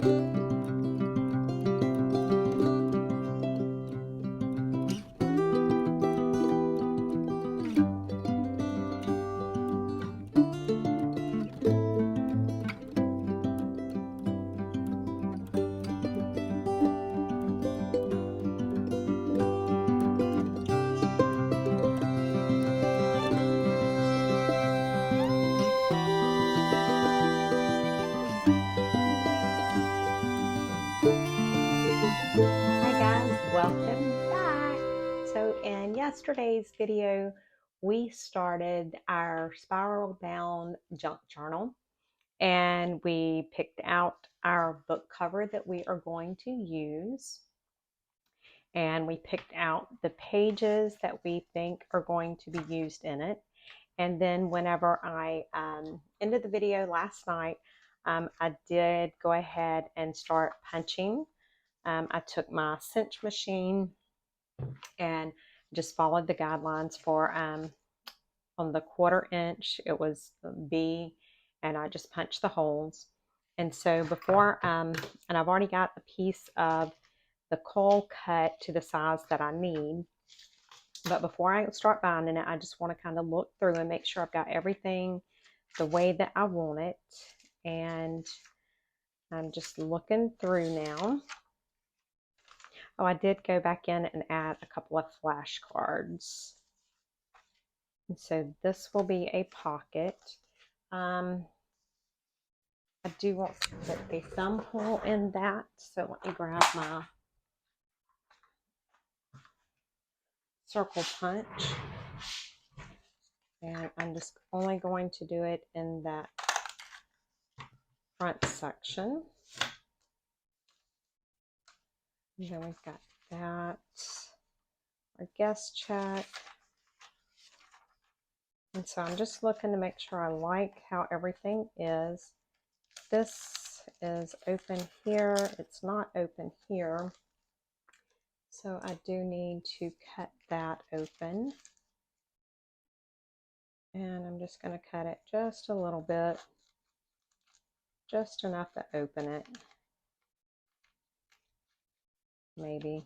Hi guys, welcome back. So in yesterday's video, we started our spiral bound junk journal and we picked out our book cover that we are going to use. And we picked out the pages that we think are going to be used in it. And then whenever I ended the video last night, I did go ahead and start punching. I took my cinch machine and just followed the guidelines for on the 1/4 inch it was B, and I just punched the holes. And so before and I've already got a piece of the coil cut to the size that I need, but before I start binding it, I just want to kind of look through and make sure I've got everything the way that I want it. And I'm just looking through now. Oh, I did go back in and add a couple of flashcards. And so this will be a pocket. I do want to put a thumb hole in that. So let me grab my circle punch. And I'm just only going to do it in that front section. And then we've got that. Our guest check. And so I'm just looking to make sure I like how everything is. This is open here. It's not open here. So I do need to cut that open. And I'm just going to cut it just a little bit. Just enough to open it. Maybe.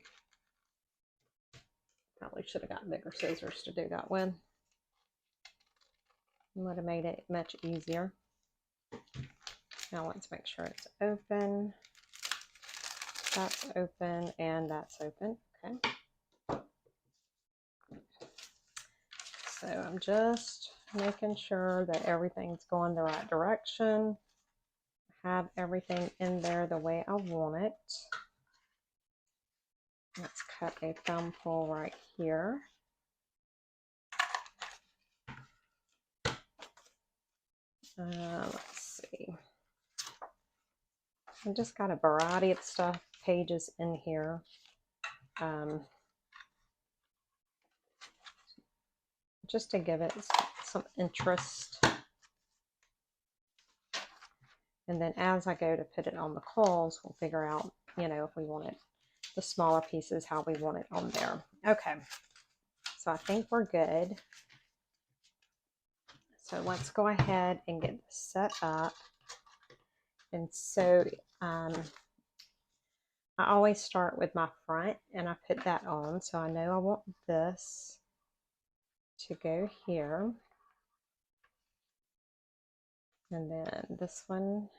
Probably should have got bigger scissors to do that with. Would have made it much easier. Now let's make sure it's open. That's open and that's open. Okay. So I'm just making sure that everything's going the right direction. Have everything in there the way I want it. Let's cut a thumb hole right here. Let's see. I've just got a variety of stuff, pages in here. Just to give it some interest. And then as I go to put it on the coils, we'll figure out, you know, if we want it, the smaller pieces, how we want it on there. Okay, so I think we're good. So let's go ahead and get this set up. And so I always start with my front and I put that on. So I know I want this to go here. And then this one,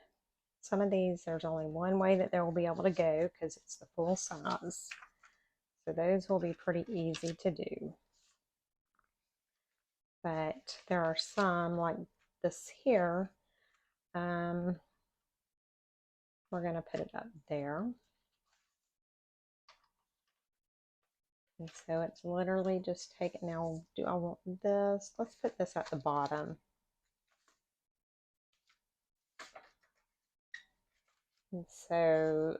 some of these, there's only one way that they will be able to go because it's the full size. So those will be pretty easy to do. But there are some like this here. We're going to put it up there. And so it's literally just take it. Now, do I want this? Let's put this at the bottom. And so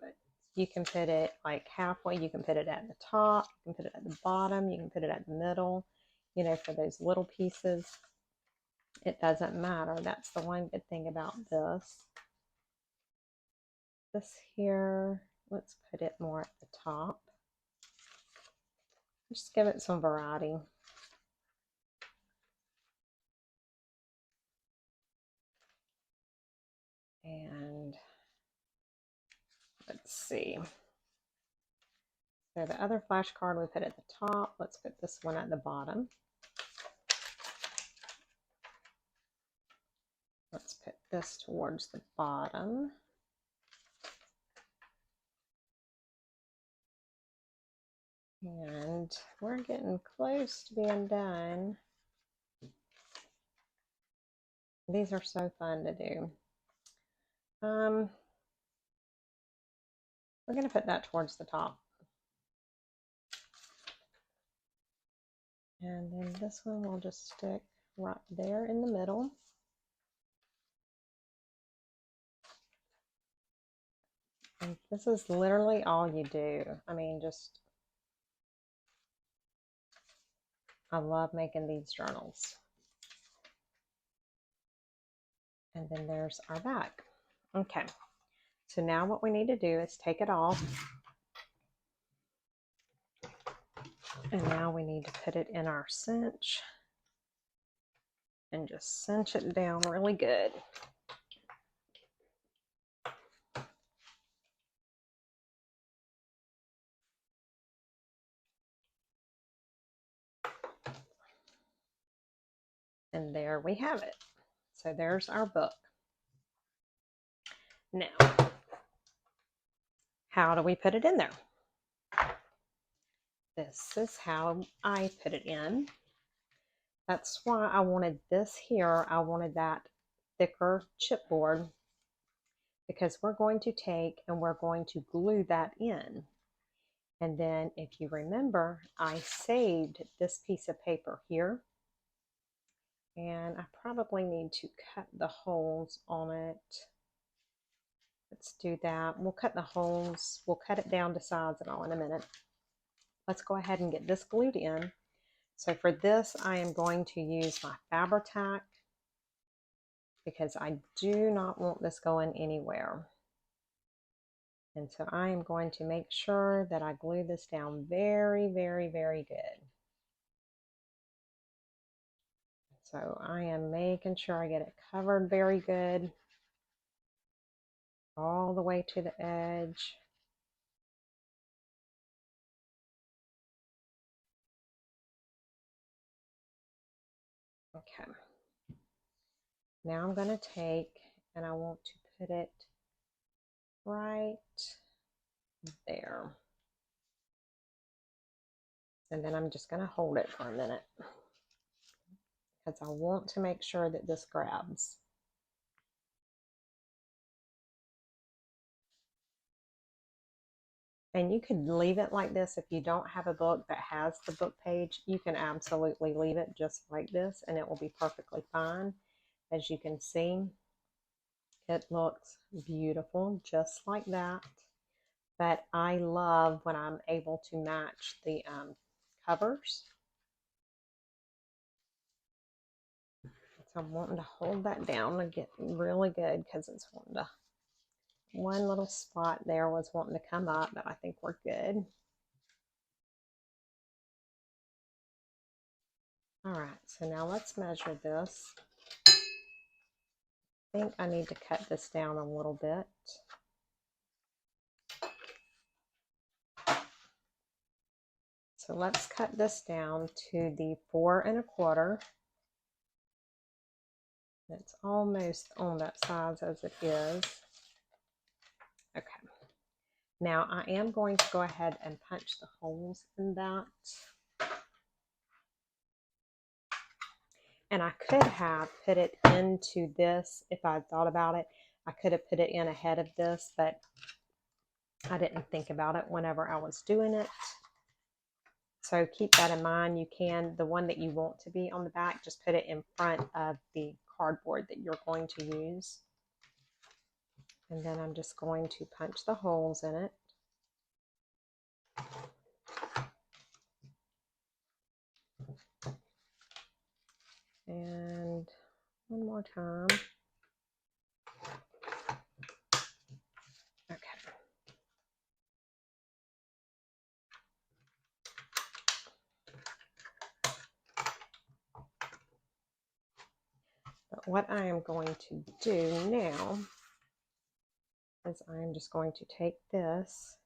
you can put it like halfway. You can put it at the top. You can put it at the bottom. You can put it at the middle. You know, for those little pieces, it doesn't matter. That's the one good thing about this. This here, let's put it more at the top. Just give it some variety. And let's see. So the other flashcard we put at the top. Let's put this one at the bottom. Let's put this towards the bottom. And we're getting close to being done. These are so fun to do. We're going to put that towards the top. And then this one will just stick right there in the middle. And this is literally all you do. I mean, just, I love making these journals. And then there's our back. Okay, so now what we need to do is take it off. And now we need to put it in our cinch and just cinch it down really good. And there we have it. So there's our book. Now, how do we put it in there? This is how I put it in. That's why I wanted this here. I wanted that thicker chipboard because we're going to take and we're going to glue that in. And then if you remember, I saved this piece of paper here. And I probably need to cut the holes on it. Let's do that. We'll cut the holes. We'll cut it down to size and all in a minute. Let's go ahead and get this glued in. So for this, I am going to use my Fabri-Tac because I do not want this going anywhere. And so I am going to make sure that I glue this down very, very, very good. So I am making sure I get it covered very good, all the way to the edge. Okay. Now I'm going to take and I want to put it right there. And then I'm just going to hold it for a minute because I want to make sure that this grabs. And you could leave it like this if you don't have a book that has the book page. You can absolutely leave it just like this and it will be perfectly fine. As you can see, it looks beautiful just like that. But I love when I'm able to match the covers. So I'm wanting to hold that down and get really good because it's wanting to, one little spot there was wanting to come up, but I think we're good. All right, so now let's measure this. I think I need to cut this down a little bit. So let's cut this down to the 4 1/4. It's almost on that size as it is. Okay. Now I am going to go ahead and punch the holes in that. And I could have put it into this if I thought about it. I could have put it in ahead of this, but I didn't think about it whenever I was doing it. So keep that in mind. You can, the one that you want to be on the back, just put it in front of the cardboard that you're going to use. And then I'm just going to punch the holes in it. And one more time. Okay. But what I am going to do now is I'm just going to take this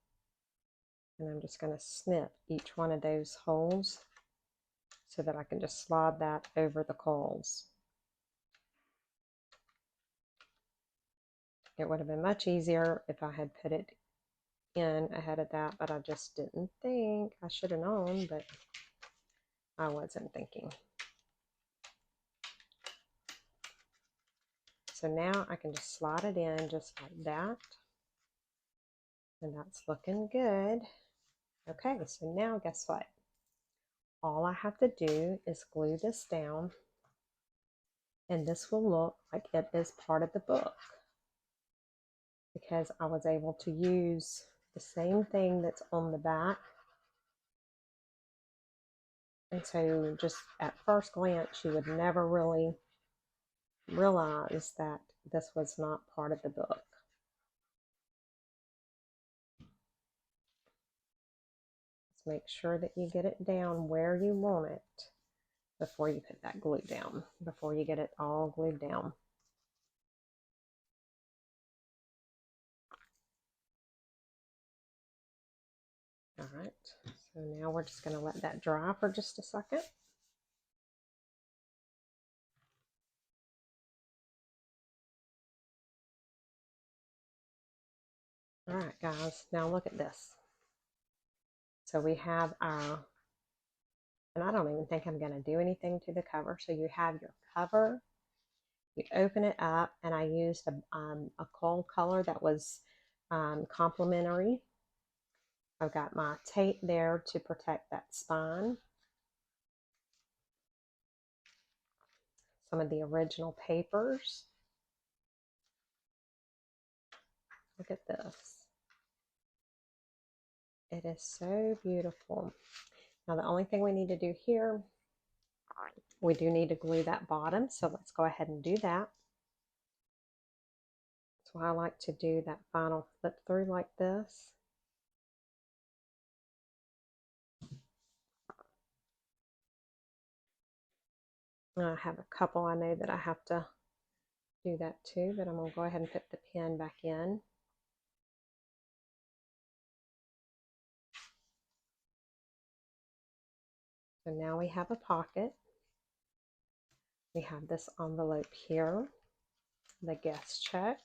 and I'm just going to snip each one of those holes so that I can just slide that over the coals. It would have been much easier if I had put it in ahead of that, but I just didn't think. I should have known, but I wasn't thinking. So now I can just slide it in just like that. And that's looking good. Okay, so now guess what? All I have to do is glue this down, and this will look like it is part of the book, because I was able to use the same thing that's on the back. And so just at first glance, you would never really realize that this was not part of the book. Just make sure that you get it down where you want it before you put that glue down, before you get it all glued down. All right, so now we're just going to let that dry for just a second. All right, guys, now look at this. So we have our, and I don't even think I'm going to do anything to the cover. So you have your cover, you open it up, and I used a coal color that was complimentary. I've got my tape there to protect that spine. Some of the original papers. Look at this. It is so beautiful. Now the only thing we need to do here, we do need to glue that bottom, so let's go ahead and do that. That's why I like to do that final flip through like this. I have a couple I know that I have to do that too, but I'm going to go ahead and put the pen back in. So now we have a pocket. We have this envelope here, the guest check,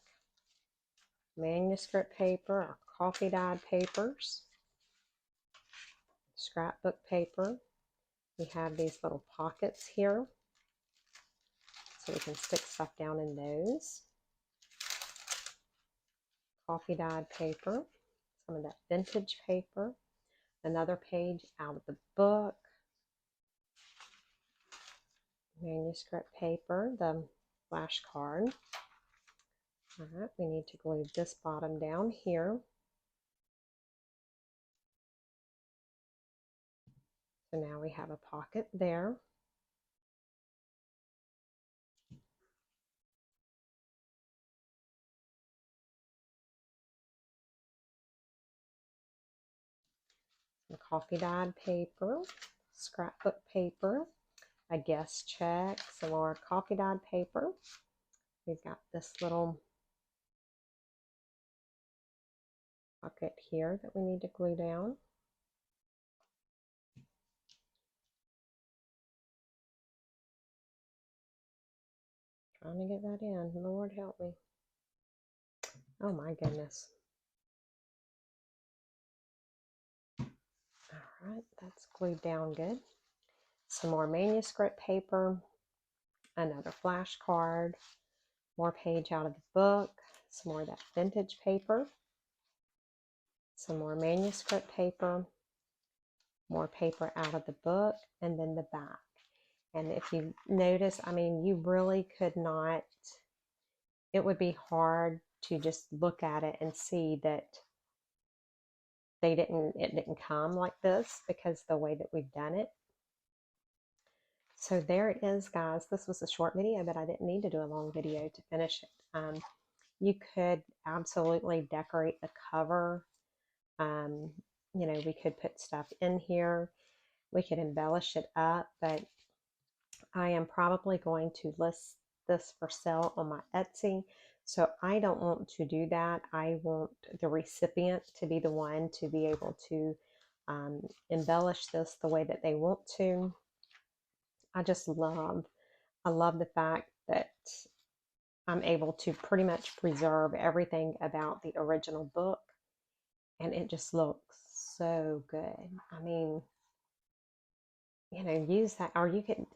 manuscript paper, our coffee dyed papers, scrapbook paper. We have these little pockets here, so we can stick stuff down in those. Coffee dyed paper, some of that vintage paper, another page out of the book, manuscript paper, the flashcard. All right, we need to glue this bottom down here. So now we have a pocket there. Some coffee dyed paper, scrapbook paper, a guest check, some more coffee dyed paper. We've got this little pocket here that we need to glue down. Trying to get that in. Lord help me. Oh my goodness. All right, that's glued down good. Some more manuscript paper, another flashcard, more page out of the book, some more of that vintage paper, some more manuscript paper, more paper out of the book, and then the back. And if you notice, I mean, you really could not, it would be hard to just look at it and see that it didn't come like this, because the way that we've done it. So there it is, guys. This was a short video, but I didn't need to do a long video to finish it. You could absolutely decorate the cover. You know, we could put stuff in here. We could embellish it up, but I am probably going to list this for sale on my Etsy. So I don't want to do that. I want the recipient to be the one to be able to embellish this the way that they want to. I love the fact that I'm able to pretty much preserve everything about the original book, and it just looks so good. I mean, use that, or you could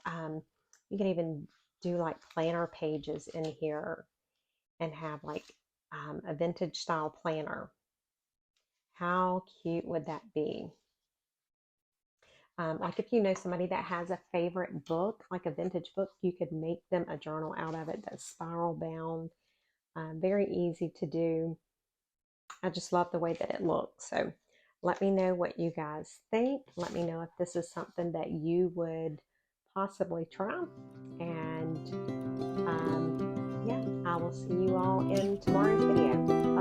even do like planner pages in here and have like a vintage style planner. How cute would that be? Like if you know somebody that has a favorite book, like a vintage book, you could make them a journal out of it that's spiral bound. Very easy to do. I just love the way that it looks. So let me know what you guys think. Let me know if this is something that you would possibly try. And yeah, I will see you all in tomorrow's video.